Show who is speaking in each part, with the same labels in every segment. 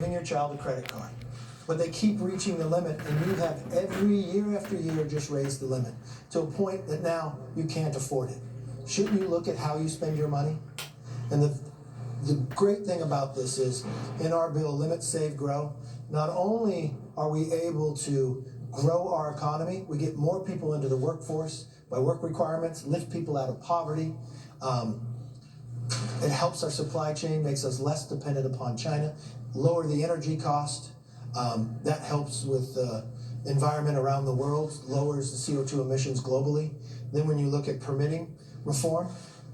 Speaker 1: giving your child a credit card. But they keep reaching the limit, and you have every year after year just raised the limit to a point that now you can't afford it. Shouldn't you look at how you spend your money? And the great thing about this is, in our bill, Limit, Save, Grow, not only are we able to grow our economy, we get more people into the workforce by work requirements, lift people out of poverty. It helps our supply chain, makes us less dependent upon China, lower the energy cost. That helps with the environment around the world, lowers the CO2 emissions globally. Then when you look at permitting reform,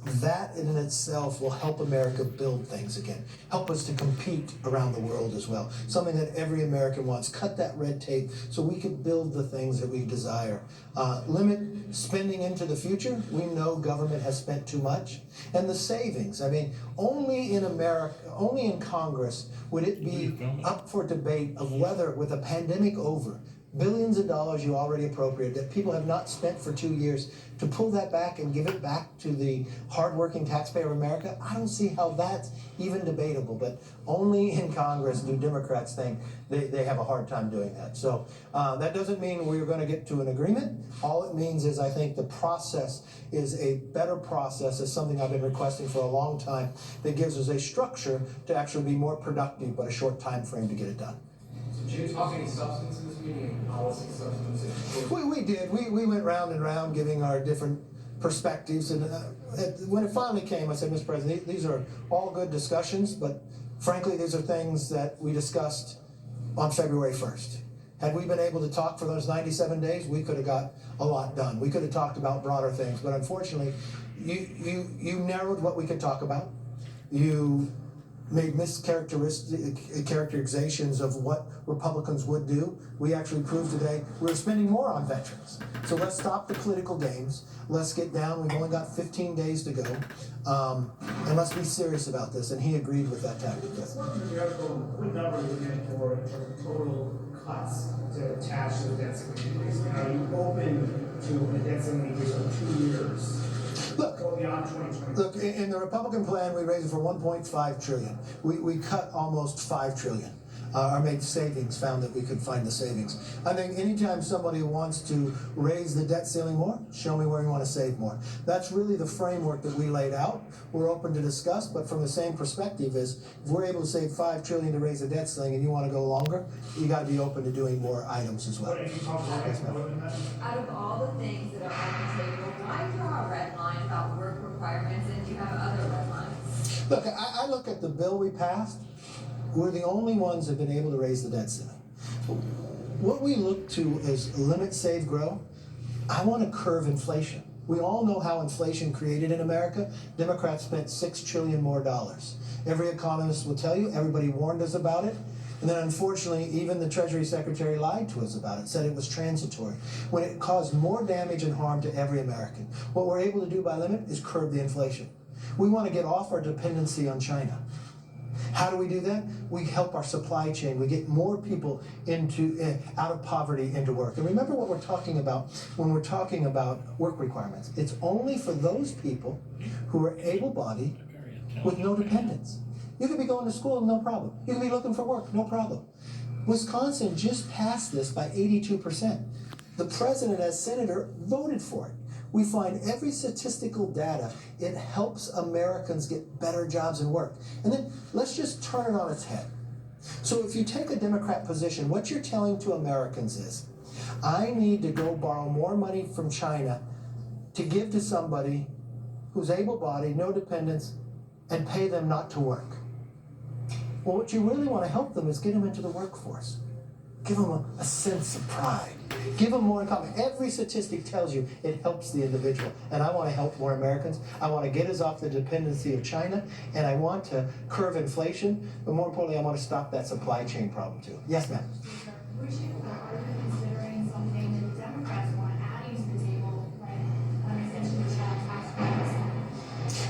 Speaker 1: that in itself will help America build things again, help us to compete around the world as well. Something that every American wants. Cut that red tape so we can build the things that we desire. Limit spending into the future. We know government has spent too much. And the savings. I mean, only in America, only in Congress would it be up for debate of whether, with a pandemic over, billions of dollars you already appropriated that people have not spent for 2 years, to pull that back and give it back to the hardworking taxpayer of America, I don't see how that's even debatable. But only in Congress do Democrats think they have a hard time doing that. So that doesn't mean we're going to get to an agreement. All it means is I think the process is a better process, is something I've been requesting for a long time, that gives us a structure to actually be more productive, but a short time frame to get it done.
Speaker 2: Did you talk any substance in this meeting, any policy substance?
Speaker 1: We did. We went round and round giving our different perspectives. And when it finally came, I said, Mr. President, these are all good discussions, but frankly, these are things that we discussed on February 1st. Had we been able to talk for those 97 days, we could have got a lot done. We could have talked about broader things, but unfortunately, you narrowed what we could talk about. You made mischaracterizations of what Republicans would do. We actually proved today we're spending more on veterans. So let's stop the political games. Let's get down. We've only got 15 days to go. And let's be serious about this. And he agreed with that tactic. Yes.
Speaker 3: What number are you looking for in terms of total cuts to attach to the debt ceiling increase? Are you open to a debt ceiling increase of 2 years?
Speaker 1: Look,
Speaker 3: beyond 2020.
Speaker 1: Look, in the Republican plan, we raised it for $1.5 trillion. We cut almost $5 trillion. Our made savings found that we could find the savings. I think anytime somebody wants to raise the debt ceiling more, show me where you want to save more. That's really the framework that we laid out. We're open to discuss, but from the same perspective is, if we're able to save $5 trillion to raise the debt ceiling and you want to go longer, you got to be open to doing more items as well.
Speaker 3: What if you talk about
Speaker 1: Yes, ma'am.
Speaker 4: Out of all the things that are on the table, why draw a red line about work requirements and you have other red lines?
Speaker 1: Look, I look at the bill we passed. We're the only ones that have been able to raise the debt ceiling. What we look to is Limit, Save, Grow. I want to curb inflation. We all know how inflation created in America. Democrats spent $6 trillion more dollars. Every economist will tell you, everybody warned us about it. And then unfortunately, even the Treasury Secretary lied to us about it, said it was transitory, when it caused more damage and harm to every American. What we're able to do by Limit is curb the inflation. We want to get off our dependency on China. How do we do that? We help our supply chain. We get more people out of poverty into work. And remember what we're talking about when we're talking about work requirements. It's only for those people who are able-bodied with no dependents. You could be going to school, no problem. You could be looking for work, no problem. Wisconsin just passed this by 82%. The president, as senator, voted for it. We find every statistical data, it helps Americans get better jobs and work. And then let's just turn it on its head. So if you take a Democrat position, what you're telling to Americans is, I need to go borrow more money from China to give to somebody who's able-bodied, no dependents, and pay them not to work. Well, what you really want to help them is get them into the workforce. Give them a sense of pride. Give them more in common. Every statistic tells you it helps the individual. And I want to help more Americans. I want to get us off the dependency of China. And I want to curb inflation. But more importantly, I want to stop that supply chain problem too. Yes, ma'am.
Speaker 5: Would you, are you considering something that the Democrats want adding to the table, like an extension of child tax credits?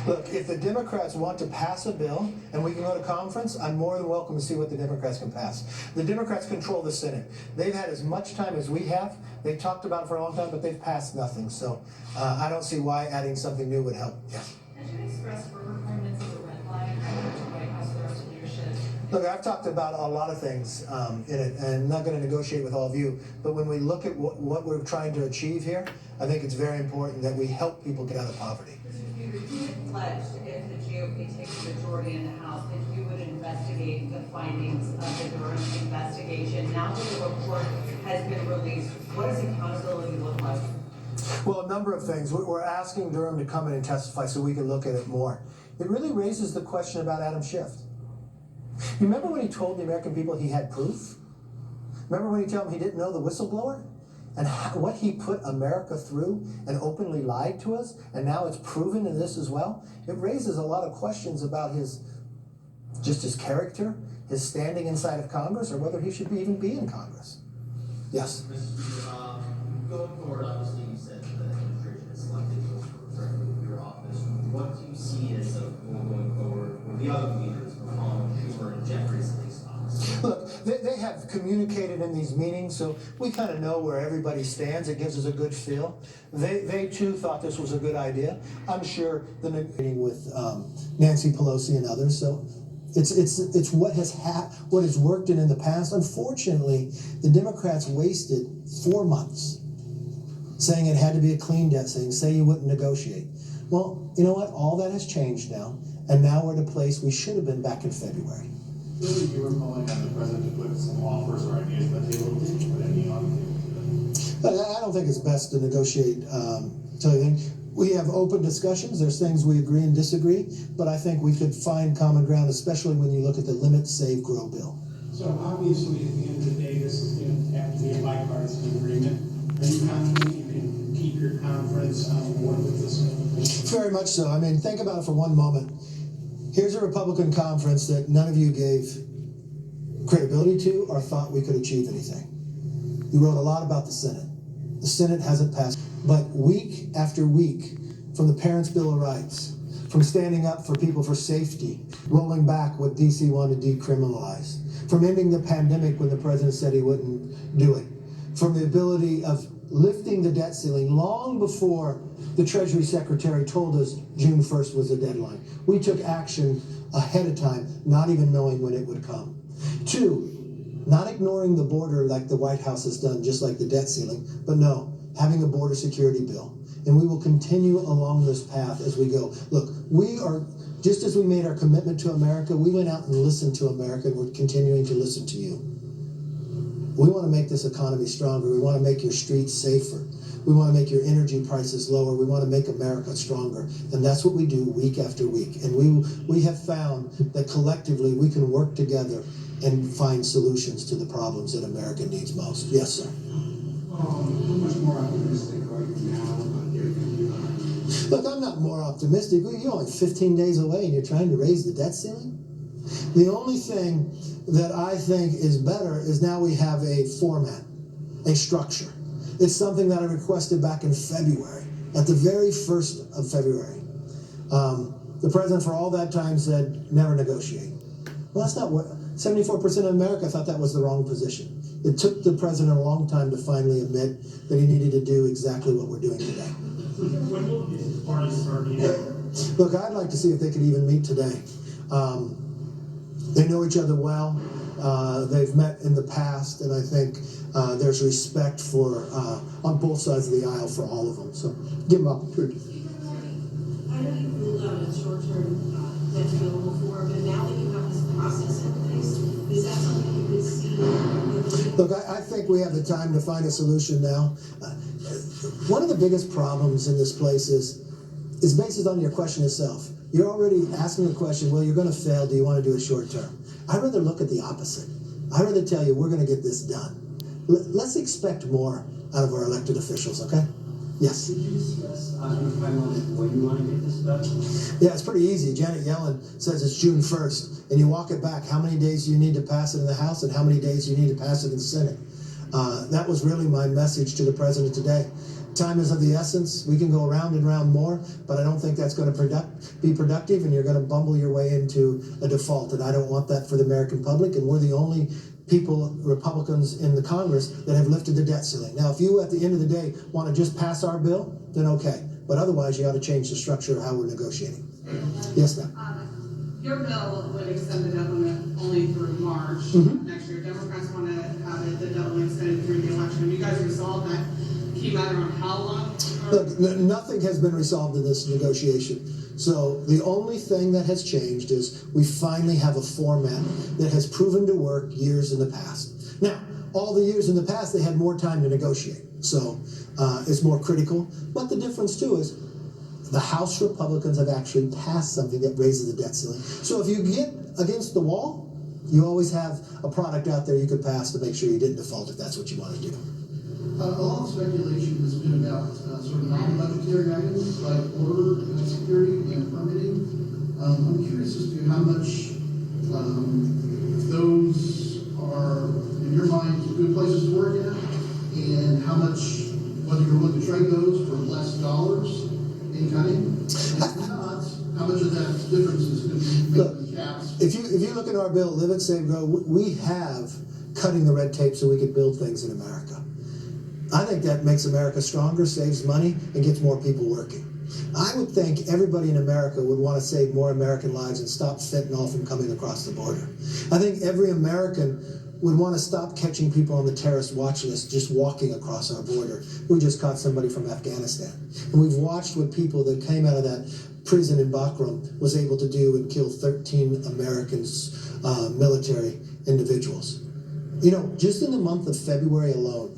Speaker 1: Look, if the Democrats want to pass a bill and we can go to conference, I'm more than welcome to see what the Democrats can pass. The Democrats control the Senate. They've had as much time as we have. They've talked about it for a long time, but they've passed nothing. So I don't see why adding something new would help. Yes.
Speaker 6: Had you expressed work requirements as a red line to White House leadership?
Speaker 1: Look, I've talked about a lot of things in it, and I'm not going to negotiate with all of you, but when we look at what we're trying to achieve here, I think it's very important that we help people get out of poverty.
Speaker 6: You had pledged if the GOP takes the majority in the House that you would investigate the findings of the Durham investigation. Now that the report has been released, what does accountability look like?
Speaker 1: Well, a number of things. We're asking Durham to come in and testify so we can look at it more. It really raises the question about Adam Schiff. You remember when he told the American people he had proof? Remember when he told them he didn't know the whistleblower? And what he put America through and openly lied to us, and now it's proven in this as well? It raises a lot of questions about his character, his standing inside of Congress, or whether he should even be in Congress. Yes?
Speaker 7: Mr. Speaker, going forward, obviously you said the administration is selected for your office. What do you see as a goal going forward with the other leaders, McConnell, Schumer, and Jeffries in these offices?
Speaker 1: Look, they have communicated in these meetings, so we kind of know where everybody stands. It gives us a good feel. They too thought this was a good idea. I'm sure the meeting with Nancy Pelosi and others. So it's what has worked in the past. Unfortunately, the Democrats wasted 4 months saying it had to be a clean debt ceiling, say you wouldn't negotiate. Well, you know what? All that has changed now, and now we're at a place we should have been back in February.
Speaker 8: Clearly, you were calling on the president to put some offers or ideas on the table. Did you put any on the table today?
Speaker 1: But I don't think it's best to negotiate. We have open discussions. There's things we agree and disagree, but I think we could find common ground, especially when you look at the Limit, Save, Grow bill.
Speaker 8: So obviously, at the end of the day, this is going to have to be a bipartisan agreement. Are you confident you can keep your conference on board with this?
Speaker 1: Very much so. I mean, think about it for one moment. Here's a Republican conference that none of you gave credibility to or thought we could achieve anything. You wrote a lot about the Senate. The Senate hasn't passed. But week after week, from the Parents' Bill of Rights, from standing up for people for safety, rolling back what D.C. wanted to decriminalize, from ending the pandemic when the president said he wouldn't do it, from the ability of lifting the debt ceiling long before the Treasury Secretary told us June 1st was the deadline. We took action ahead of time, not even knowing when it would come. 2, not ignoring the border like the White House has done, just like the debt ceiling, but no, having a border security bill. And we will continue along this path as we go. Look, we are, just as we made our commitment to America, we went out and listened to America, and we're continuing to listen to you. We want to make this economy stronger. We want to make your streets safer. We want to make your energy prices lower. We want to make America stronger. And that's what we do week after week. And we have found that collectively we can work together and find solutions to the problems that America needs most. Yes, sir.
Speaker 8: How much more optimistic are you now about your future?
Speaker 1: Look, I'm not more optimistic. You're only 15 days away and you're trying to raise the debt ceiling? The only thing that I think is better is now we have a format, a structure. It's something that I requested back in February, at the very 1st of February. The president for all that time said, never negotiate. Well, that's not what, 74% of America thought that was the wrong position. It took the president a long time to finally admit that he needed to do exactly what we're doing today.
Speaker 8: When will these parties start meeting?
Speaker 1: Look, I'd like to see if they could even meet today. They know each other well. They've met in the past, and I think there's respect for on both sides of the aisle for all of them. So give them opportunity.
Speaker 9: I know you ruled out a short-term debt available for, but now that you have this process in place, is that something you could see?
Speaker 1: Look, I think we have the time to find a solution now. One of the biggest problems in this place is based on your question itself. You're already asking the question, well, you're going to fail. Do you want to do a short term? I'd rather look at the opposite. I'd rather tell you we're going to get this done. Let's expect more out of our elected officials, okay? Yes?
Speaker 10: Could you discuss on your timeline when you want to get this done?
Speaker 1: Yeah, it's pretty easy. Janet Yellen says it's June 1st, and you walk it back. How many days do you need to pass it in the House, and how many days do you need to pass it in the Senate? That was really my message to the president today. Time is of the essence. We can go around and round more, but I don't think that's going to be productive, and you're going to bumble your way into a default, and I don't want that for the American public, and we're the only people, Republicans in the Congress, that have lifted the debt ceiling. Now, if you, at the end of the day, want to just pass our bill, then okay. But otherwise, you ought to change the structure of how we're negotiating. Yes, ma'am.
Speaker 11: Your bill would extend the debt limit only through March next year. Democrats want to have the debt limit extended through the election. You guys resolved that key matter on how long?
Speaker 1: Look, nothing has been resolved in this negotiation. So the only thing that has changed is we finally have a format that has proven to work years in the past. Now, all the years in the past, they had more time to negotiate. So it's more critical. But the difference, too, is the House Republicans have actually passed something that raises the debt ceiling. So if you get against the wall, you always have a product out there you could pass to make sure you didn't default if that's what you want to do.
Speaker 12: A lot of speculation has been about sort of non-budgetary items like border security and permitting. I'm curious as to how much those are, in your mind, good places to work at, and how much, whether you're willing to trade those for less dollars in cutting, and if not, how much of that difference is going to be making caps?
Speaker 1: If you look at our bill, Live It, Save, Grow, we have cutting the red tape so we can build things in America. I think that makes America stronger, saves money, and gets more people working. I would think everybody in America would want to save more American lives and stop fentanyl from coming across the border. I think every American would want to stop catching people on the terrorist watch list just walking across our border. We just caught somebody from Afghanistan. And we've watched what people that came out of that prison in Bagram was able to do and kill 13 Americans, military individuals. You know, just in the month of February alone,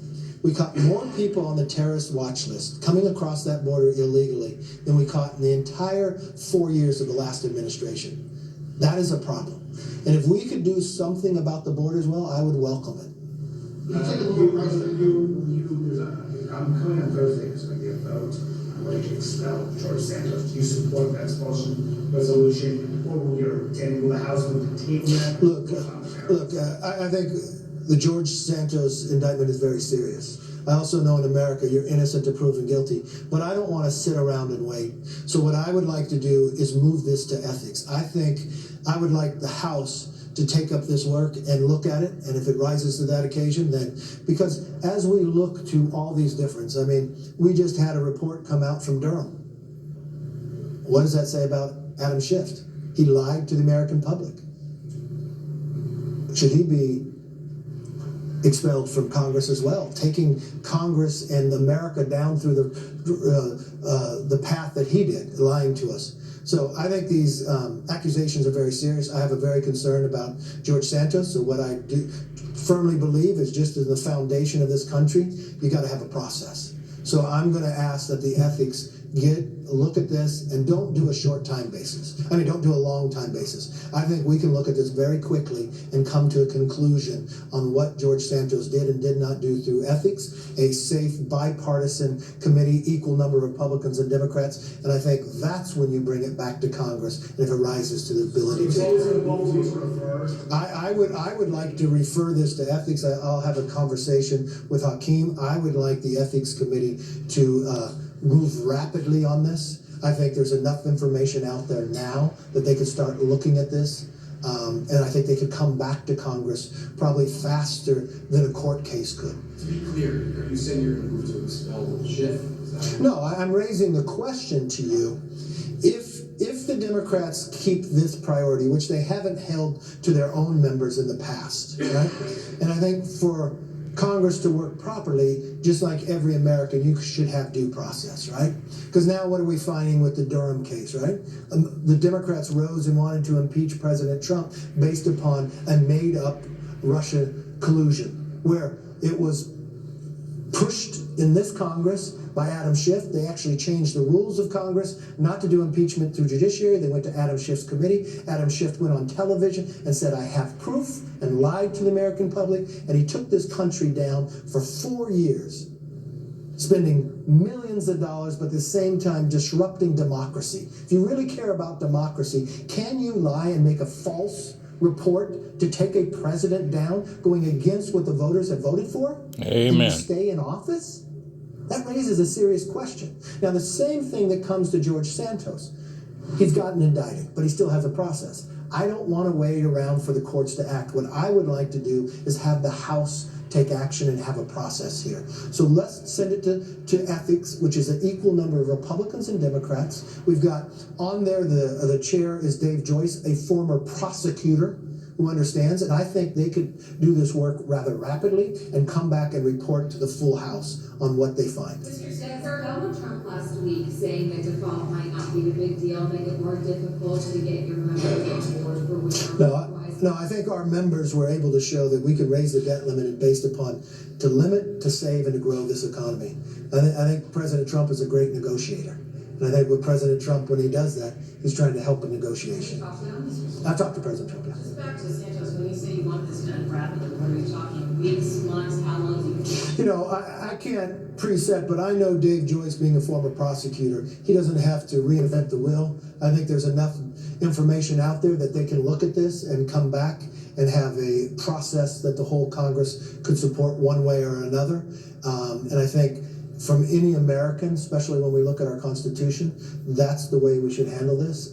Speaker 1: we caught more people on the terrorist watch list coming across that border illegally than we caught in the entire 4 years of the last administration. That is a problem. And if we could do something about the borders, well, I would welcome it.
Speaker 3: I'm coming on Thursday, there's going to be a vote on whether to expel George Santos. Do you support that expulsion resolution? Or will the House move to table that?
Speaker 1: Look, I think the George Santos indictment is very serious. I also know in America you're innocent to proven guilty, but I don't want to sit around and wait. So what I would like to do is move this to ethics. I think I would like the House to take up this work and look at it, and if it rises to that occasion, then, because as we look to all these differences, I mean, we just had a report come out from Durham. What does that say about Adam Schiff? He lied to the American public. Should he be expelled from Congress as well, taking Congress and America down through the path that he did, lying to us? So I think these accusations are very serious. I have a very concern about George Santos. So what I do firmly believe is, just as the foundation of this country, you got to have a process. So I'm going to ask that the ethics look at this and don't do a short time basis. I mean, don't do a long time basis. I think we can look at this very quickly and come to a conclusion on what George Santos did and did not do through ethics, a safe bipartisan committee, equal number of Republicans and Democrats, and I think that's when you bring it back to Congress, and if it rises to the ability to. I would like to refer this to ethics. I'll have a conversation with Hakeem. I would like the ethics committee to move rapidly on this. I think there's enough information out there now that they could start looking at this, and I think they could come back to Congress probably faster than a court case could.
Speaker 2: To be clear, are you saying you're going to move to expel Schiff?
Speaker 1: No, I'm raising the question to you. If the Democrats keep this priority, which they haven't held to their own members in the past, right? And I think for Congress to work properly, just like every American, you should have due process, right? Because now what are we finding with the Durham case, right? The Democrats rose and wanted to impeach President Trump based upon a made-up Russia collusion, where it was pushed in this Congress by Adam Schiff. They actually changed the rules of Congress not to do impeachment through judiciary. They went to Adam Schiff's committee. Adam Schiff went on television and said, I have proof, and lied to the American public, and he took this country down for 4 years, spending millions of dollars, but at the same time disrupting democracy. If you really care about democracy, can you lie and make a false report to take a president down going against what the voters have voted for?
Speaker 13: Amen.
Speaker 1: Can you stay in office? That raises a serious question. Now, the same thing that comes to George Santos. He's gotten indicted, but he still has a process. I don't want to wait around for the courts to act. What I would like to do is have the House take action and have a process here. So let's send it to ethics, which is an equal number of Republicans and Democrats. We've got on there, the chair is Dave Joyce, a former prosecutor who understands, and I think they could do this work rather rapidly and come back and report to the full House on what they find.
Speaker 4: Mr. Senator, Donald Trump last week saying that default might not be a big deal, make it more difficult to get your members on board for whatever.
Speaker 1: No, I think our members were able to show that we could raise the debt limit based upon to limit, to save, and to grow this economy. I think President Trump is a great negotiator. And I think with President Trump, when he does that, he's trying to help a negotiation. I've talked to President Trump.
Speaker 9: Just back to Santos, when you say you want this done rapidly, what are you talking, weeks, months, how long do you think?
Speaker 1: You know, I can't preset, but I know Dave Joyce, being a former prosecutor, he doesn't have to reinvent the wheel. I think there's enough information out there that they can look at this and come back and have a process that the whole Congress could support one way or another. And I think from any American, especially when we look at our Constitution, that's the way we should handle this.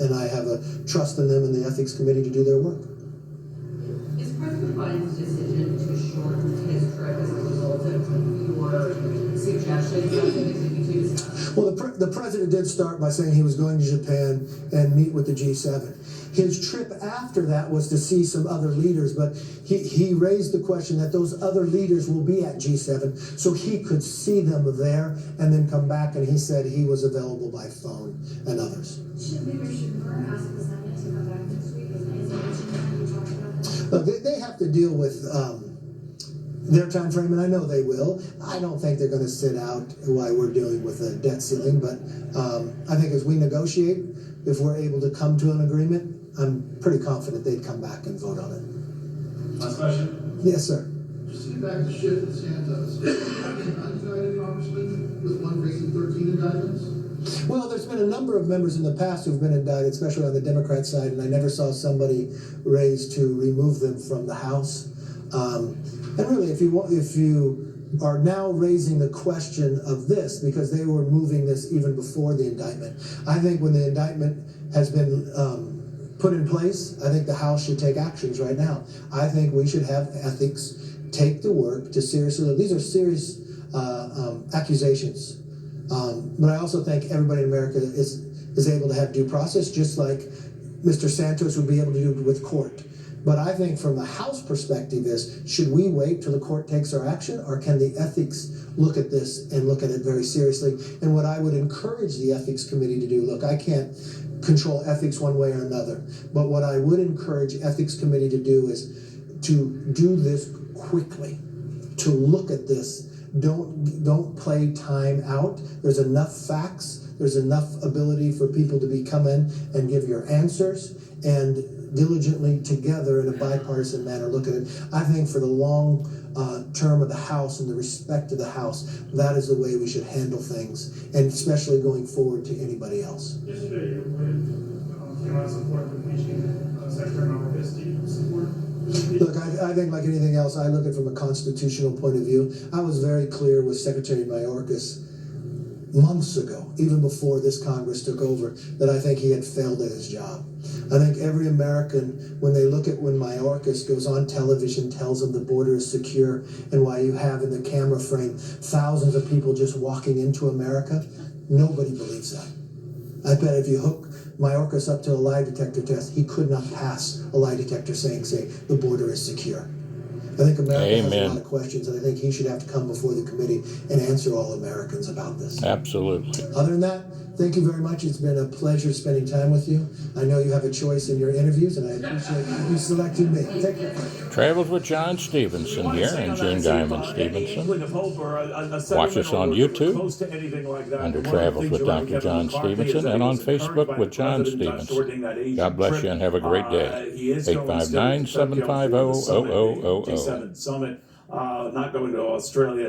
Speaker 1: And I have a trust in them and the Ethics Committee to do their work.
Speaker 9: Is President Biden's decision to shorten his trip as a result of your suggestions of things that you two discussed?
Speaker 1: Well, the president did start by saying he was going to Japan and meet with the G7. His trip after that was to see some other leaders, but he raised the question that those other leaders will be at G7, so he could see them there and then come back, and he said he was available by phone and others.
Speaker 5: Should Burr ask the Senate to come back next week? Is that what you talked about?
Speaker 1: Look, they have to deal with their time frame, and I know they will. I don't think they're going to sit out while we're dealing with a debt ceiling, but I think as we negotiate, if we're able to come to an agreement, I'm pretty confident they'd come back and vote on it.
Speaker 12: Last question?
Speaker 1: Yes, sir.
Speaker 12: Just to get back to Schiff and Santos, unindicted congressman with one facing 13 indictments?
Speaker 1: Well, there's been a number of members in the past who've been indicted, especially on the Democrat side, and I never saw somebody raised to remove them from the House. And really, if you are now raising the question of this, because they were moving this even before the indictment, I think when the indictment has been put in place, I think the House should take actions right now. I think we should have ethics take the work to seriously look. These are serious accusations. But I also think everybody in America is able to have due process, just like Mr. Santos would be able to do with court. But I think from the House perspective is, should we wait till the court takes our action, or can the ethics look at this and look at it very seriously? And what I would encourage the Ethics Committee to do, look, I can't control ethics one way or another, but what I would encourage Ethics Committee to do is to do this quickly, to look at this. Don't play time out. There's enough facts, there's enough ability for people to come in and give your answers, and diligently together in a bipartisan manner look at it. I think for the long term of the House and the respect of the House, that is the way we should handle things, and especially going forward to anybody else.
Speaker 3: Yesterday, you came out support the impeaching Secretary Marcus. Do you support?
Speaker 1: Look, I think like anything else, I look at it from a constitutional point of view. I was very clear with Secretary Mayorkas months ago, even before this Congress took over, that I think he had failed at his job. I think every American, when they look at when Mayorkas goes on television, tells them the border is secure, and why you have in the camera frame thousands of people just walking into America, nobody believes that. I bet if you hook Mayorkas up to a lie detector test, he could not pass a lie detector saying the border is secure. I think America has a lot of questions, and I think he should have to come before the committee and answer all Americans about this.
Speaker 13: Absolutely.
Speaker 1: Other than that, thank you very much. It's been a pleasure spending time with you. I know you have a choice in your interviews, and I appreciate you selecting me. Take care.
Speaker 13: Travels with John Stephenson here and June Diamond Stephenson. Watch us on YouTube under Travels with Dr. John Stephenson, and on Facebook with John Stephenson. God bless you and have a great day. 859-750-0000.
Speaker 3: Summit, not going to Australia.